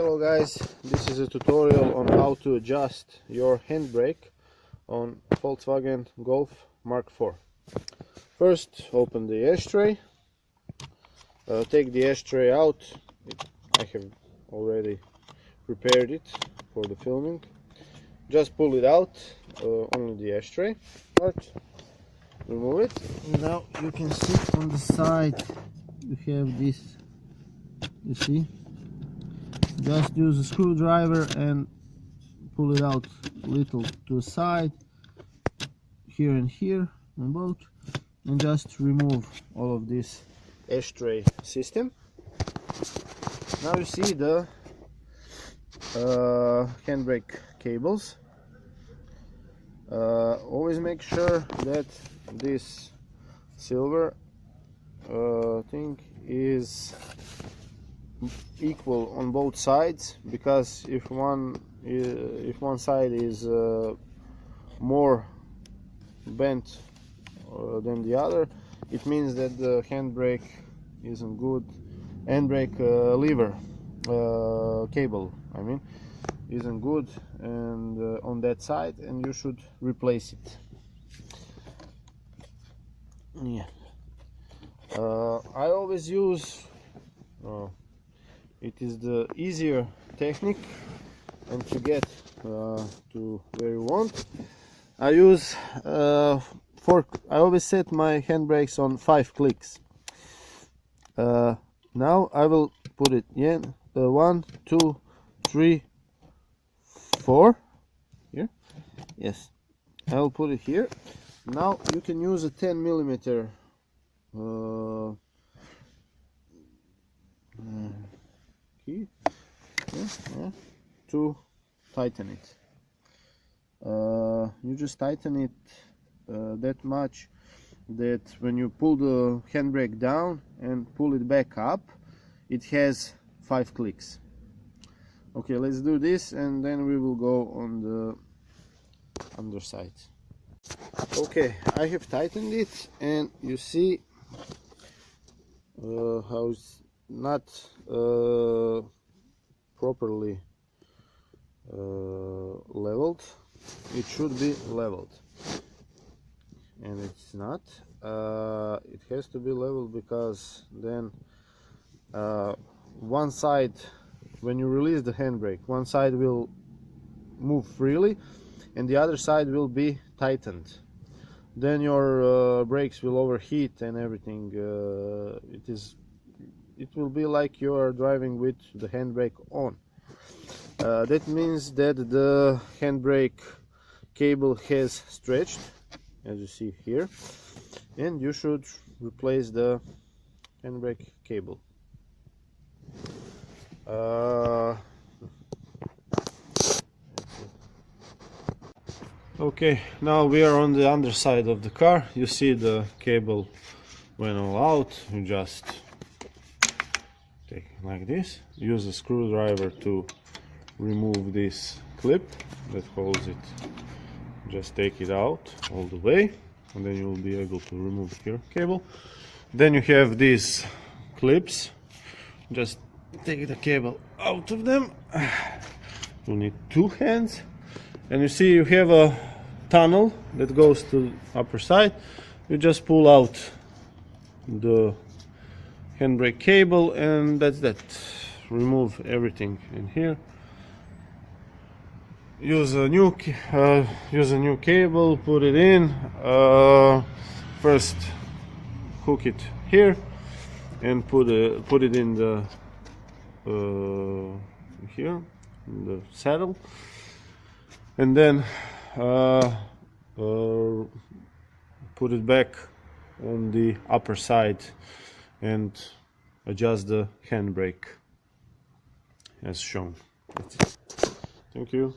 Hello guys, this is a tutorial on how to adjust your handbrake on Volkswagen Golf Mark IV. First, open the ashtray, take the ashtray out. I have already prepared it for the filming. Just pull it out, only the ashtray part, remove it. Now you can see on the side you have this, you see? Just use a screwdriver and pull it out a little to the side, here and here on both, and just remove all of this ashtray system. Now you see the handbrake cables. Always make sure that this silver thing is equal on both sides, because if one side is more bent than the other, it means that the handbrake isn't good. Handbrake lever cable, I mean, isn't good, and on that side, and you should replace it. Yeah, I always use it is the easier technique, and to get to where you want, I use I always set my handbrakes on 5 clicks. Now I will put it in 1, 2, 3, 4 here. Yes, I will put it here. Now you can use a 10mm key to tighten it. You just tighten it that much that when you pull the handbrake down and pull it back up, it has 5 clicks. Okay, let's do this, and then we will go on the underside. Okay, I have tightened it, and you see how it's not properly leveled. It should be leveled, and it's not. It has to be leveled, because then one side, when you release the handbrake, one side will move freely and the other side will be tightened. Then your brakes will overheat and everything. It will be like you are driving with the handbrake on. That means that the handbrake cable has stretched, as you see here, and you should replace the handbrake cable. Okay, now we are on the underside of the car. You see the cable went all out. You just take it like this. Use a screwdriver to remove this clip that holds it. Just take it out all the way, and then you will be able to remove your cable. Then you have these clips. Just take the cable out of them. You need 2 hands, and you see you have a tunnel that goes to the upper side. You just pull out the handbrake cable, and that's that. Remove everything in here. Use a new cable, put it in. First hook it here and put it in the here in the saddle, and then put it back on the upper side and adjust the handbrake as shown. That's it. Thank you.